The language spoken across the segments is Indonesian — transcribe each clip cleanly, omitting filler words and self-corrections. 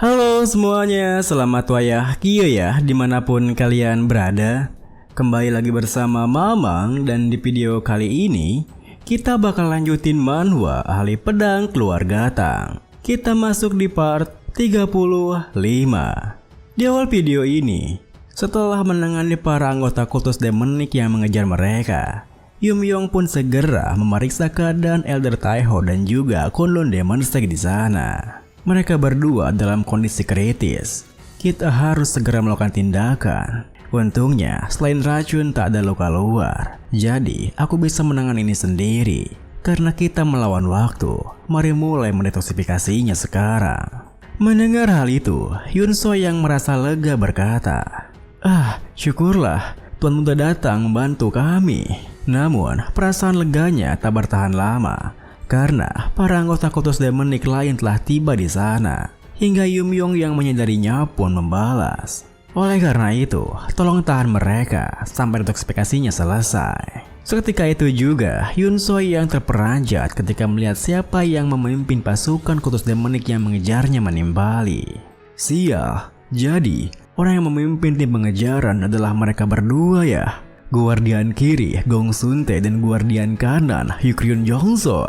Halo semuanya, selamat wayah Kio ya dimanapun kalian berada. Kembali lagi bersama Mamang dan di video kali ini kita bakal lanjutin manhwa Ahli Pedang Keluarga Tang. Kita masuk di part 35. Di awal video ini, setelah menangani para anggota kultus demonik yang mengejar mereka, Yumyong pun segera memeriksa keadaan Elder Taiho dan juga Kunlun Demon Stag di sana. Mereka berdua dalam kondisi kritis. Kita harus segera melakukan tindakan. Untungnya, selain racun tak ada luka luar. Jadi, aku bisa menangani ini sendiri. Karena kita melawan waktu, mari mulai mendetoksifikasinya sekarang. Mendengar hal itu, Yunso yang merasa lega berkata, syukurlah, Tuan Muda datang membantu kami. Namun, perasaan leganya tak bertahan lama. Karena para anggota kultus demonik lain telah tiba di sana. Hingga Yumyong yang menyadarinya pun membalas. Oleh karena itu, tolong tahan mereka sampai detoksifikasinya selesai. Seketika itu juga, Yunso yang terperanjat ketika melihat siapa yang memimpin pasukan kultus demonik yang mengejarnya menimpali. Sial, jadi orang yang memimpin tim pengejaran adalah mereka berdua ya. Guardian kiri Gong Suntae dan Guardian kanan Yukryun Jongso.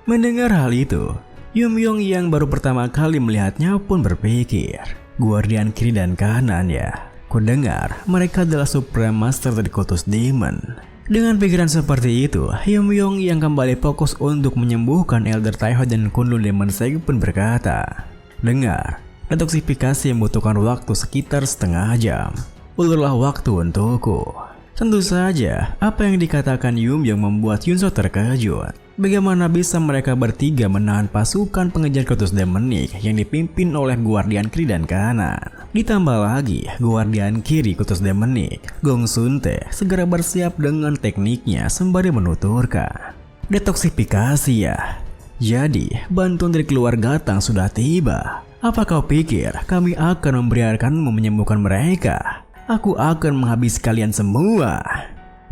Mendengar hal itu, Yumyong yang baru pertama kali melihatnya pun berpikir, Guardian kiri dan kanan ya. Kudengar mereka adalah Supreme Master dari kultus Demon. Dengan pikiran seperti itu, Yumyong yang kembali fokus untuk menyembuhkan Elder Taiho dan Kunlun Demon Stag pun berkata, dengar, detoksifikasi membutuhkan waktu sekitar setengah jam. Ulurlah waktu untukku. Tentu saja, apa yang dikatakan Yumyong membuat Yunso terkejut. Bagaimana bisa mereka bertiga menahan pasukan pengejar kultus demonik yang dipimpin oleh Guardian kiri dan kanan. Ditambah lagi, Guardian kiri kultus demonik, Gong Suntae, segera bersiap dengan tekniknya sembari menuturkan, detoksifikasi ya. Jadi, bantuan dari keluarga Tang sudah tiba. Apa kau pikir kami akan membiarkanmu menyembuhkan mereka? Aku akan menghabisi kalian semua.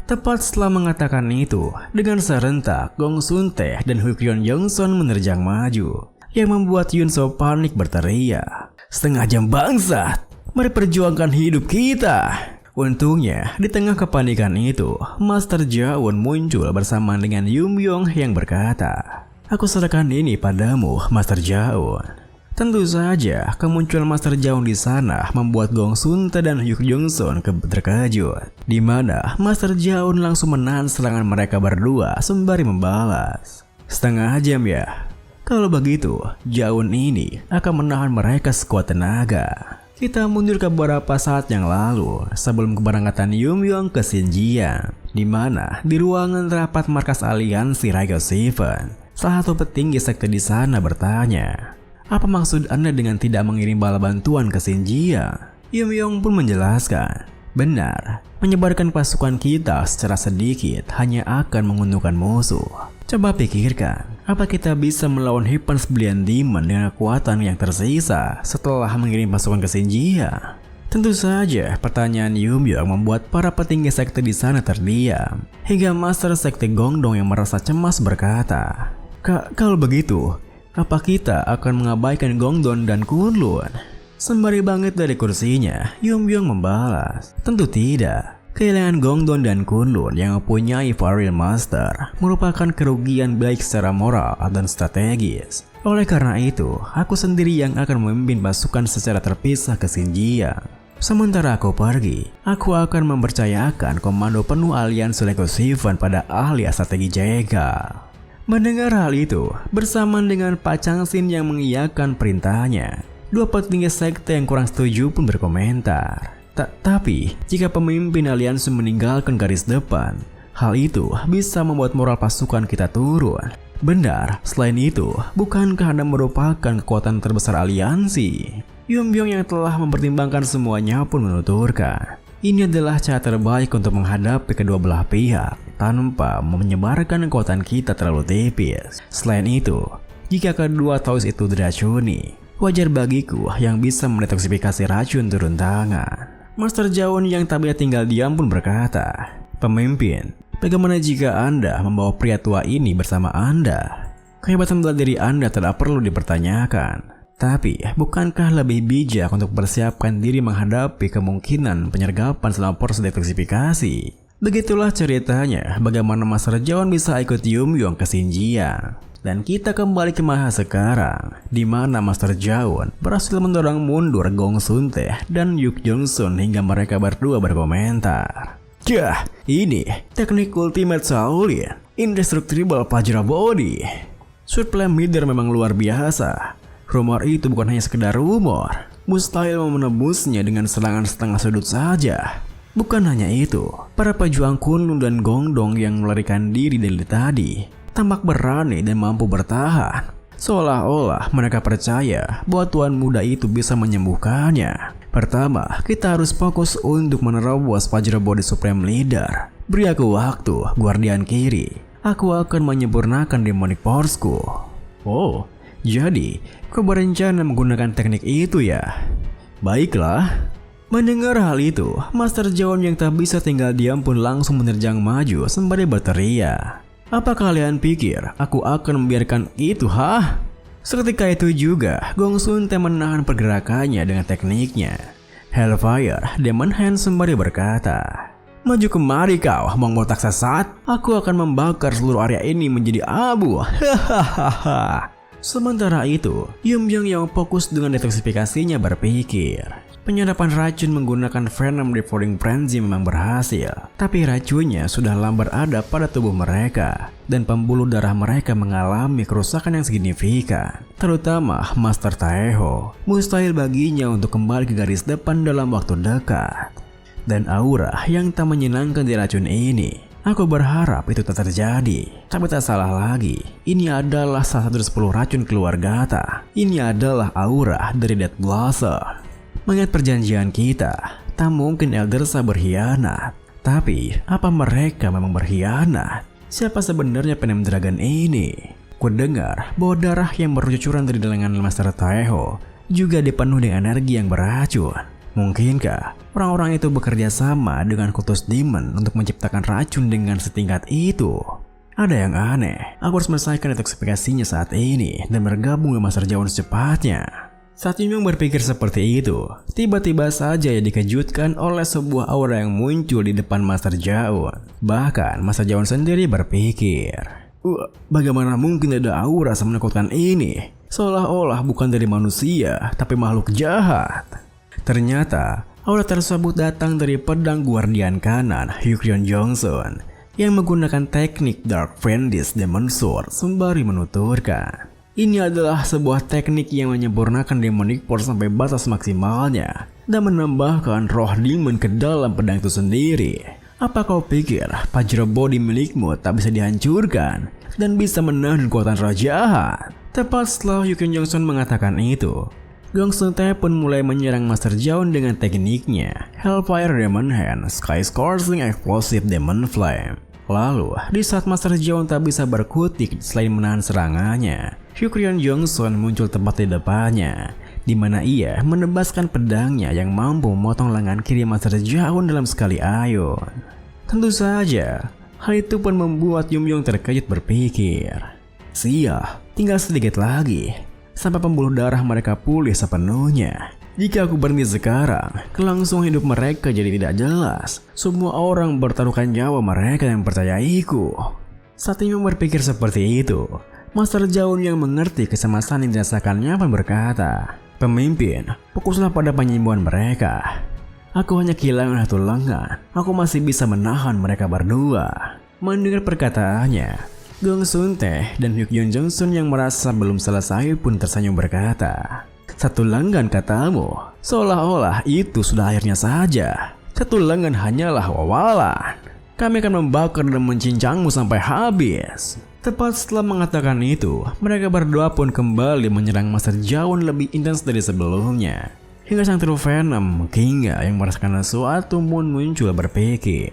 Tepat setelah mengatakan itu, dengan serentak Gong Suntae dan Yukryun Jongso menerjang maju, yang membuat Yunso panik berteriak, setengah jam bangsat, mari perjuangkan hidup kita. Untungnya, di tengah kepanikan itu, Master Jaun muncul bersama dengan Yumyong yang berkata, aku serahkan ini padamu, Master Jaun. Tentu saja, kemunculan Master Jaun di sana membuat Gong Suntae dan Hyuk Jongson terkejut, di mana Master Jaun langsung menahan serangan mereka berdua sembari membalas, setengah jam ya. Kalau begitu, Jaun ini akan menahan mereka sekuat tenaga. Kita mundur ke beberapa saat yang lalu sebelum keberangkatan Yumyong ke Xinjiang, di mana di ruangan rapat markas aliansi Raigo Seven, salah satu petinggi sekte di sana bertanya, apa maksud Anda dengan tidak mengirim bala bantuan ke Xinjiang? Yumyong pun menjelaskan, benar, menyebarkan pasukan kita secara sedikit hanya akan menguntungkan musuh. Coba pikirkan, apa kita bisa melawan Hypens Brilliant Demon dengan kekuatan yang tersisa setelah mengirim pasukan ke Xinjiang? Tentu saja, pertanyaan Yumyong membuat para petinggi sekte di sana terdiam. Hingga Master Sekte Gongdong yang merasa cemas berkata, kalau begitu, apa kita akan mengabaikan Gongdon dan Kunlun? Sembari bangkit dari kursinya, Yumyong membalas, tentu tidak. Kehilangan Gongdon dan Kunlun yang mempunyai Varial Master merupakan kerugian baik secara moral dan strategis. Oleh karena itu, aku sendiri yang akan memimpin pasukan secara terpisah ke Xinjiang. Sementara aku pergi, aku akan mempercayakan komando penuh aliansi Raigo Seven pada ahli strategi jegal. Mendengar hal itu, bersamaan dengan Pak Changxin yang mengiyakan perintahnya, dua petinggi sekte yang kurang setuju pun berkomentar. Tapi, jika pemimpin aliansi meninggalkan garis depan, hal itu bisa membuat moral pasukan kita turun. Benar, selain itu, bukankah Anda merupakan kekuatan terbesar aliansi? Yumyong yang telah mempertimbangkan semuanya pun menuturkan, ini adalah cara terbaik untuk menghadapi kedua belah pihak tanpa menyebarkan kekuatan kita terlalu tipis. Selain itu, jika kedua Taoist itu diracuni, wajar bagiku yang bisa mendetoksifikasi racun turun tangan. Master Jaun yang tak bisa tinggal diam pun berkata, pemimpin, bagaimana jika Anda membawa pria tua ini bersama Anda? Kehebatan bela diri Anda tidak perlu dipertanyakan. Tapi, bukankah lebih bijak untuk persiapkan diri menghadapi kemungkinan penyergapan selama proses detoksifikasi? Begitulah ceritanya bagaimana Master Jawan bisa ikut Yumyong ke Xinjiang. Dan kita kembali ke masa sekarang, di mana Master Jawan berhasil mendorong mundur Gong Sun Tae dan Yuk Jong Sun hingga mereka berdua berkomentar. Yah, ini teknik Ultimate Shaolin, Indestructible Vajra Body. Sweet Flame Leader memang luar biasa. Rumor itu bukan hanya sekedar rumor. Mustahil menembusnya dengan serangan setengah sudut saja. Bukan hanya itu, para pejuang Kunlun dan Gongdong yang melarikan diri dari tadi tampak berani dan mampu bertahan. Seolah-olah mereka percaya bahwa tuan muda itu bisa menyembuhkannya. Pertama, kita harus fokus untuk menerobos Vajra Body Supreme Leader. Beri aku waktu, Guardian Kiri. Aku akan menyempurnakan Demonic Force-ku. Oh, jadi, kau berencana menggunakan teknik itu ya? Baiklah. Mendengar hal itu, Master Jawan yang tak bisa tinggal diam pun langsung menerjang maju sembari berteriak. Apa kalian pikir aku akan membiarkan itu, hah? Seketika itu juga, Gong Sun Tae menahan pergerakannya dengan tekniknya. Hellfire, Demon Hand sembari berkata, "Maju kemari kau, mongol sesat. Aku akan membakar seluruh area ini menjadi abu." Hahaha. Sementara itu, Yumyong yang fokus dengan detoksifikasinya berpikir, penyerapan racun menggunakan Venom Devouring Frenzy memang berhasil, tapi racunnya sudah lambat ada pada tubuh mereka, dan pembuluh darah mereka mengalami kerusakan yang signifikan, terutama Master Taeho. Mustahil baginya untuk kembali ke garis depan dalam waktu dekat. Dan aura yang tak menyenangkan di racun ini, aku berharap itu tak terjadi. Tapi tak salah lagi, ini adalah salah satu 10 racun keluarga Ta. Ini adalah aura dari Death Blossom. Mengingat perjanjian kita, tak mungkin Eldersa berkhianat. Tapi, apa mereka memang berkhianat? Siapa sebenarnya Penem Dragon ini? Kudengar bahwa darah yang bercucuran dari lengan Master Taeho juga dipenuhi dengan energi yang beracun. Mungkinkah orang-orang itu bekerja sama dengan Kultus Demon untuk menciptakan racun dengan setingkat itu? Ada yang aneh. Aku harus menyelesaikan detoksifikasinya saat ini dan bergabung dengan Master Jawan secepatnya. Saat Yumyong berpikir seperti itu, tiba-tiba saja ia dikejutkan oleh sebuah aura yang muncul di depan Master Jawan. Bahkan Master Jawan sendiri berpikir, bagaimana mungkin ada aura semenakutkan ini? Seolah-olah bukan dari manusia, tapi makhluk jahat. Ternyata, aura tersebut datang dari pedang Guardian kanan Hyukyeon Jongsun yang menggunakan teknik Dark Fiendish Demon Sword sembari menuturkan, ini adalah sebuah teknik yang menyempurnakan Demonic Force sampai batas maksimalnya dan menambahkan roh demon ke dalam pedang itu sendiri. Apa kau pikir Vajra Body milikmu tak bisa dihancurkan dan bisa menahan kekuatan roh jahat? Tepat setelah Hyukyeon Jongsun mengatakan itu, Gong Sun Tae pun mulai menyerang Master Jawan dengan tekniknya Hellfire Demon Hand Sky Scorching Explosive Demon Flame. Lalu, di saat Master Jawan tak bisa berkutik selain menahan serangannya, Hyukyeon Jongsun muncul tepat di depannya, di mana ia menebaskan pedangnya yang mampu memotong lengan kiri Master Jawan dalam sekali ayun. Tentu saja, hal itu pun membuat Yumyong terkejut berpikir, "Sial, tinggal sedikit lagi sampai pembuluh darah mereka pulih sepenuhnya. Jika aku berhenti sekarang, kelangsungan hidup mereka jadi tidak jelas. Semua orang bertaruhkan nyawa mereka yang mempercayaiku." Saat Yumyong berpikir seperti itu, Master Jawan yang mengerti kecemasan yang dirasakannya pun berkata, "Pemimpin, fokuslah pada penyembuhan mereka. Aku hanya kehilangan satu lengan. Aku masih bisa menahan mereka berdua." Mendengar perkataannya, Gong Sun Tae dan Hyukyeon Jongsun yang merasa belum selesai pun tersenyum berkata, "Satu lengan katamu? Seolah-olah itu sudah akhirnya saja. Satu lengan hanyalah wawalan. Kami akan membakar dan mencincangmu sampai habis." Tepat setelah mengatakan itu, mereka berdua pun kembali menyerang Master Jawan lebih intens dari sebelumnya. Hingga sang True Venom Kinga yang merasakan sesuatu pun muncul berpikir,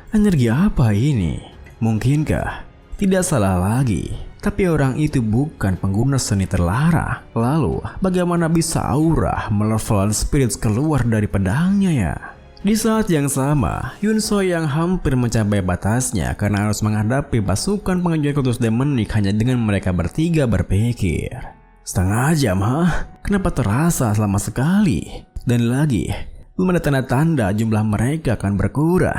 energi apa ini? Mungkinkah? Tidak salah lagi, tapi orang itu bukan pengguna seni terlarang. Lalu, bagaimana bisa aura malevolent spirits keluar dari pedangnya ya? Di saat yang sama, Yunso yang hampir mencapai batasnya karena harus menghadapi pasukan pengejar Kultus Demonik hanya dengan mereka bertiga berpikir, Setengah jam, hah? Kenapa terasa lama sekali? Dan lagi, belum ada tanda-tanda jumlah mereka akan berkurang.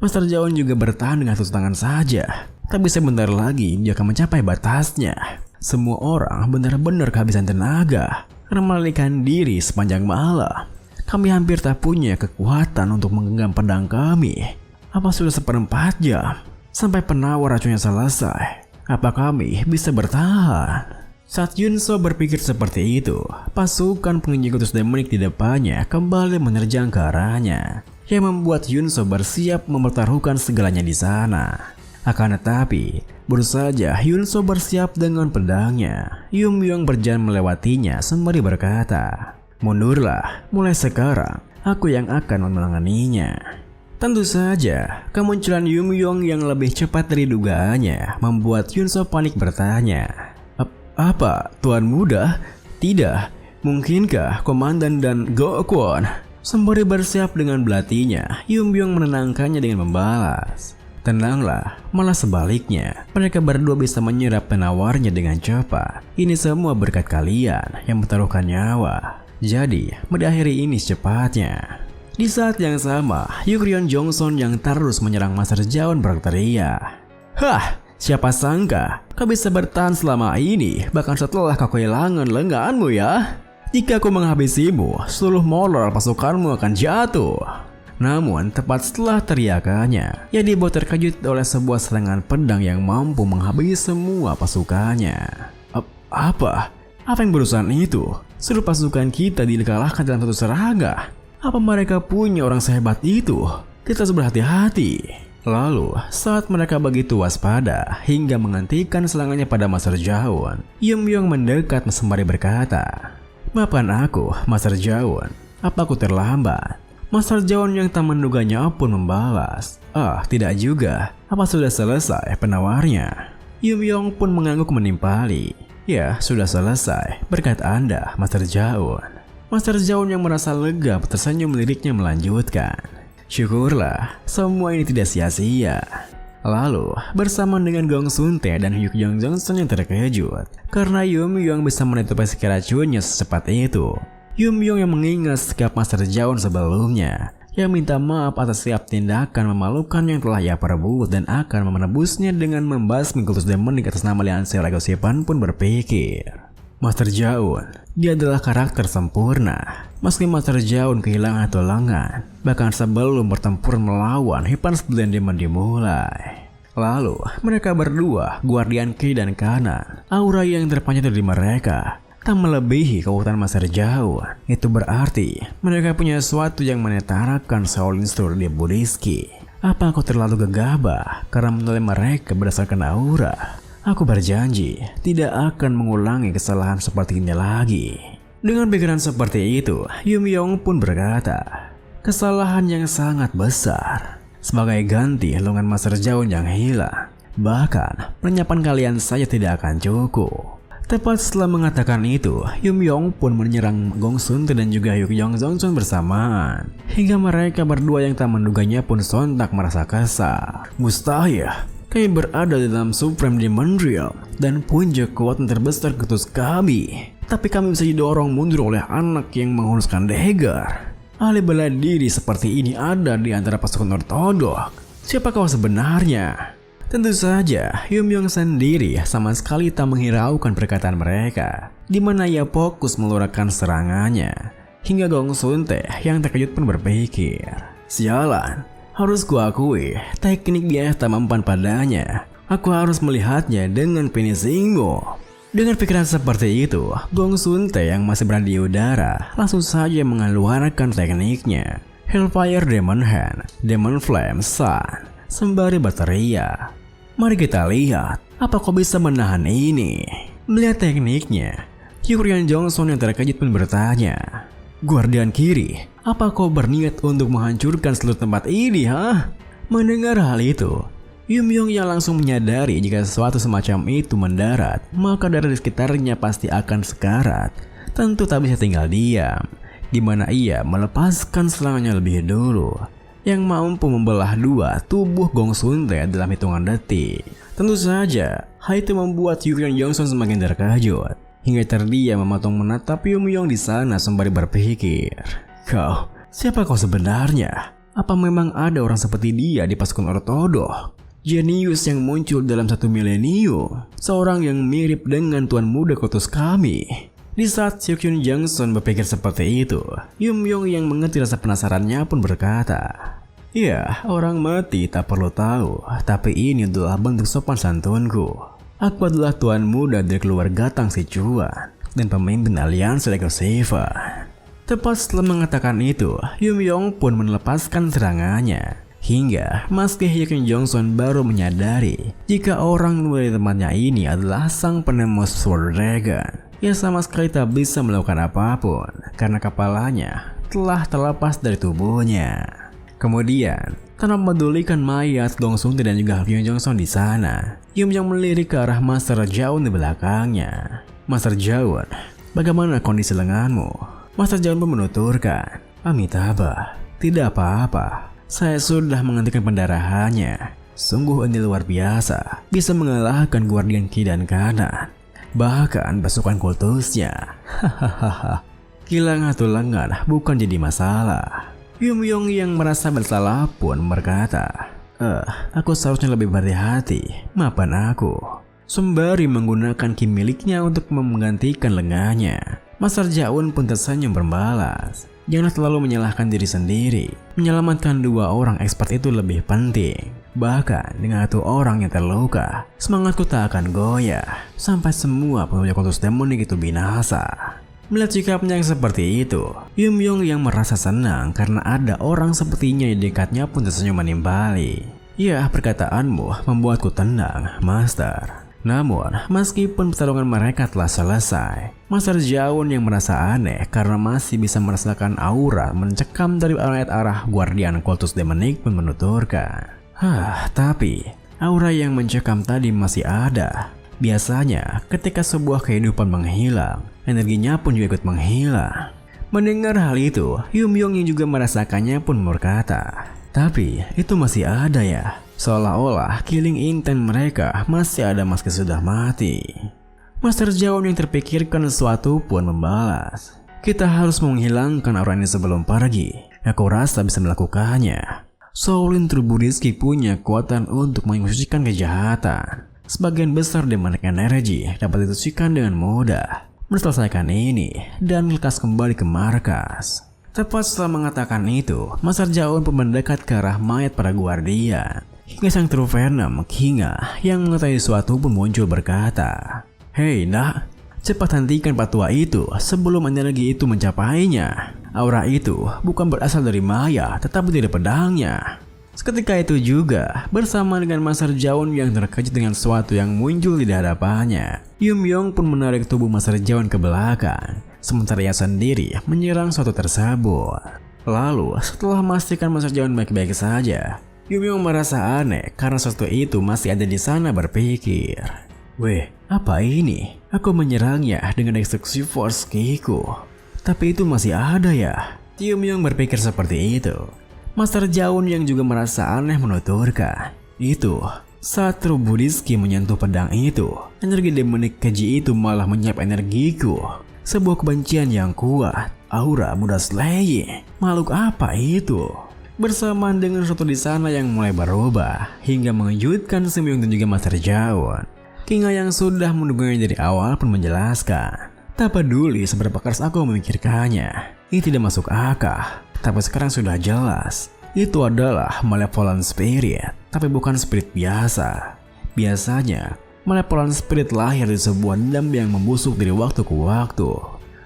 Master Jaon juga bertahan dengan satu tangan saja. Tapi sebentar lagi dia akan mencapai batasnya. Semua orang benar-benar kehabisan tenaga karena melarikan diri sepanjang malam. Kami hampir tak punya kekuatan untuk menggenggam pedang kami. Apa sudah 1/4 jam sampai penawar racunnya selesai? Apa kami bisa bertahan? Saat Yunso berpikir seperti itu, pasukan penginjak kutus demonik di depannya kembali menerjang ke arahnya, yang membuat Yunso bersiap mempertaruhkan segalanya di sana. Akan tetapi, baru saja Yunso bersiap dengan pedangnya, Yum-Yong berjalan melewatinya sembari berkata, "Mundurlah, mulai sekarang aku yang akan menanganinya." Tentu saja, kemunculan Yum-Yong yang lebih cepat dari dugaannya membuat Yunso panik bertanya, "Apa, Tuan Muda? Tidak, mungkinkah Komandan dan Gokwon?" Sembari bersiap dengan belatinya, Yum-Yong menenangkannya dengan membalas, "Tenanglah, malah sebaliknya, mereka berdua bisa menyerap penawarnya dengan cepat. Ini semua berkat kalian yang mempertaruhkan nyawa. Jadi, mari akhiri ini secepatnya." Di saat yang sama, Yukrion Johnson yang terus menyerang Master Jaon berteriak, "Hah! Siapa sangka kau bisa bertahan selama ini, bahkan setelah kau kehilangan lenganmu ya? Jika aku menghabisimu, seluruh moral pasukanmu akan jatuh." Namun tepat setelah teriakannya, ia dibuat terkejut oleh sebuah serangan pedang yang mampu menghabisi semua pasukannya. Apa yang berurusan itu? Seluruh pasukan kita dikalahkan dalam satu serangan. Apa mereka punya orang sehebat itu? Kita harus berhati-hati. Lalu, saat mereka begitu waspada hingga menghentikan serangannya pada Master Jaon, Yum-Yong mendekat sembari berkata, "Maafkan aku, Master Jaon. Apa aku terlambat?" Master Jaon yang tak menduganya pun membalas, tidak juga. Apa sudah selesai penawarnya?" Yum-Yong pun mengangguk menimpali. "Ya, sudah selesai, berkat Anda, Master Jaon." Master Jaon yang merasa lega tersenyum liriknya melanjutkan, "Syukurlah, semua ini tidak sia-sia." Lalu, bersama dengan Gong Sun-tae dan Hyuk-Jong Johnson yang terkejut karena Yum-Yong bisa menutupi racunnya secepat itu. Yum-Yong yang mengingat sikap Master Jaon sebelumnya, yang minta maaf atas setiap tindakan memalukan yang telah ia perbuat dan akan menebusnya dengan membasmi kultus demonik atas nama aliansi Legacy Pan pun berpikir, Master Jaon, dia adalah karakter sempurna. Meski Master Jaon kehilangan tulangan, bahkan sebelum bertempur melawan Hipan Splendid Demon dimulai. Lalu, mereka berdua, Guardian Key dan Kanan, aura yang terpanjat dari mereka tak melebihi kekuatan Master Jaon. Itu berarti mereka punya sesuatu yang menetarakan Shaolin Stone di Budiski. Apa aku terlalu gegabah karena menilai mereka berdasarkan aura? Aku berjanji tidak akan mengulangi kesalahan seperti ini lagi. Dengan pikiran seperti itu, Yum-Yong pun berkata, "Kesalahan yang sangat besar. Sebagai ganti lengan Master Jaon yang hilang, bahkan penyapan kalian saja tidak akan cukup." Tepat setelah mengatakan itu, Yum-Yong pun menyerang Gong Sun-tae dan juga Hyuk-Jong Johnson bersamaan. Hingga mereka berdua yang tak menduganya pun sontak merasa kesal. "Mustahil. Kami berada di dalam Supreme Demon Realm dan puncak kekuatan terbesar kutus kami. Tapi kami bisa didorong mundur oleh anak yang menghunuskan dagger. Ahli bela diri seperti ini ada di antara pasukan ortodok. Siapa kau sebenarnya?" Tentu saja, Yum-Yong sendiri sama sekali tak menghiraukan perkataan mereka, di mana ia fokus melurahkan serangannya. Hingga Gong Sun-tae yang terkejut pun berpikir, "Sialan. Harus kuakui, teknik dia tak mempan padanya. Aku harus melihatnya dengan finishingmu." Dengan pikiran seperti itu, Gong Sun-tae yang masih berada di udara langsung saja mengeluarkan tekniknya, Hellfire Demon Hand, Demon Flame Sun, sembari berteriak, "Mari kita lihat, apa kau bisa menahan ini?" Melihat tekniknya, Yukrion Johnson yang terkejut pun bertanya, "Guardian kiri, apa kau berniat untuk menghancurkan seluruh tempat ini, ha?" Mendengar hal itu, Yum-Yong yang langsung menyadari jika sesuatu semacam itu mendarat, maka darah di sekitarnya pasti akan sekarat. Tentu tak bisa tinggal diam, di mana ia melepaskan serangannya lebih dulu, yang mampu membelah dua tubuh Gong Sun-tae dalam hitungan detik. Tentu saja, hal itu membuat Yukrion Johnson semakin terkejut. hingga terdiam mematung menatap Yumyong di sana sembari berpikir. Siapa kau sebenarnya? Apa memang ada orang seperti dia di pasukan ortodok? Jenius yang muncul dalam 1 milenium, seorang yang mirip dengan tuan muda Kotus kami. Di saat Seokhyun Jangson berpikir seperti itu, Yumyong yang mengerti rasa penasarannya pun berkata, "Ya, orang mati tak perlu tahu, tapi ini adalah bentuk sopan santunku. Aku adalah tuan muda dari keluarga Tang Sichuan dan pemimpin aliansi Lego Siva." Tepat setelah mengatakan itu, Yumyong pun melepaskan serangannya. Hingga meski Seokhyun Jangson baru menyadari jika orang luar di tempatnya ini adalah sang penembus Sword Dragon. Ia sama sekali tak bisa melakukan apapun karena kepalanya telah terlepas dari tubuhnya. Kemudian, tanpa memedulikan mayat Dong Sunti dan juga Seokhyun Jangson di sana, Yumyong melirik ke arah Master Jaun di belakangnya. "Master Jaun, bagaimana kondisi lenganmu?" Master Jaun pun menuturkan, "Amitabha, tidak apa-apa. Saya sudah menghentikan pendarahannya. Sungguh ini luar biasa, bisa mengalahkan Guardian kiri dan kanan. Bahkan pasukan kultusnya. Hahaha. Kehilangan satu lengan bukan jadi masalah." Yumyong yang merasa bersalah pun berkata, Aku seharusnya lebih berhati-hati. Maafkan aku." Sembari menggunakan ki miliknya untuk menggantikan lengannya, Master Jaun pun tersenyum berbalas. "Janganlah terlalu menyalahkan diri sendiri. Menyelamatkan 2 orang expert itu lebih penting. Bahkan dengan 1 orang yang terluka, semangatku tak akan goyah sampai semua pemuja kultus demonik itu binasa." Melihat sikapnya yang seperti itu, Yumyong yang merasa senang karena ada orang sepertinya di dekatnya pun tersenyum menimpali. "Ya, perkataanmu membuatku tenang, Master." Namun, meskipun pertarungan mereka telah selesai, Master Jaun yang merasa aneh karena masih bisa merasakan aura mencekam dari arah Guardian Kultus Demonik pun menuturkan, tapi aura yang mencekam tadi masih ada. Biasanya, ketika sebuah kehidupan menghilang, energinya pun juga ikut menghilang." Mendengar hal itu, Yumyong yang juga merasakannya pun berkata, "Tapi itu masih ada ya? Seolah-olah killing intent mereka masih ada meski sudah mati." Master Jaun yang terpikirkan sesuatu pun membalas, "Kita harus menghilangkan aura ini sebelum pergi. Aku rasa bisa melakukannya. Shaolin True Buddhist punya kekuatan untuk mensucikan kejahatan. Sebagian besar demonic energy dapat disucikan dengan mudah. Menyelesaikan ini dan lekas kembali ke markas." Tepat setelah mengatakan itu, Master Jaun pun mendekat ke arah mayat para guardian. Hingga sang True Venom Kinga yang mengetahui sesuatu pun muncul berkata, "Hei nak, cepat hentikan patua itu sebelum energi itu mencapainya. Aura itu bukan berasal dari Maya tetapi dari pedangnya." Seketika itu juga, bersama dengan Master Jaun yang terkejut dengan sesuatu yang muncul di hadapannya, Yumyong pun menarik tubuh Master Jaun ke belakang, sementara ia sendiri menyerang sesuatu tersebut. Lalu, setelah memastikan Master Jaun baik-baik saja, Yumyong merasa aneh karena sesuatu itu masih ada di sana berpikir, "Weh, apa ini? Aku menyerangnya dengan Destructive Force Kiku. Tapi itu masih ada ya?" Yumyong berpikir seperti itu. Master Jaun yang juga merasa aneh menuturkan, "Itu, saat True Buddhist menyentuh pedang itu, energi demonik keji itu malah menyerap energiku. Sebuah kebencian yang kuat, aura Buddha Slaying. Makhluk apa itu?" Bersamaan dengan sesuatu di sana yang mulai berubah hingga mengejutkan Seokhyun dan juga Master Jaun. Kinga yang sudah mendukungnya dari awal pun menjelaskan, "Tak peduli seberapa keras aku memikirkannya, ini tidak masuk akal. Tapi sekarang sudah jelas, itu adalah malevolent spirit, tapi bukan spirit biasa. Biasanya, malevolent spirit lahir dari sebuah dendam yang membusuk dari waktu ke waktu.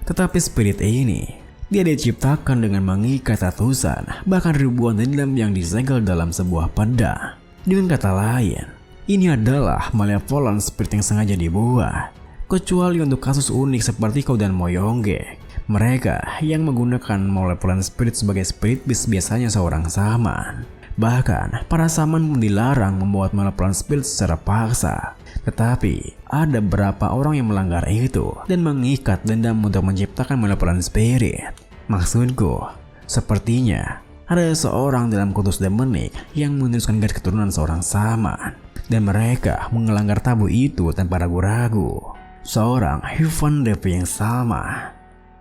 Tetapi spirit ini, dia diciptakan dengan mengikat ratusan, bahkan ribuan dendam yang disegel dalam sebuah pedang. Dengan kata lain, ini adalah malevolent spirit yang sengaja dibuat. Kecuali untuk kasus unik seperti kau dan Moyonggek. Mereka yang menggunakan malevolent spirit sebagai spirit beast biasanya seorang saman. Bahkan, para saman pun dilarang membuat malevolent spirit secara paksa. Tetapi, ada beberapa orang yang melanggar itu dan mengikat dendam untuk menciptakan malevolent spirit. Maksudku, sepertinya ada seorang dalam kultus demonik yang meneruskan garis keturunan seorang saman. Dan mereka mengelanggar tabu itu tanpa ragu-ragu. seorang Ivan Dev yang sama.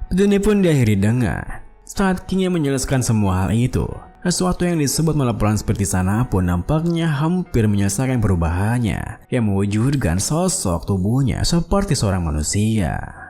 Begini pun diakhiri dengan saat King yang menjelaskan semua hal itu. Sesuatu yang disebut melaporan seperti sana pun nampaknya hampir menyelesaikan perubahannya yang mewujudkan sosok tubuhnya seperti seorang manusia.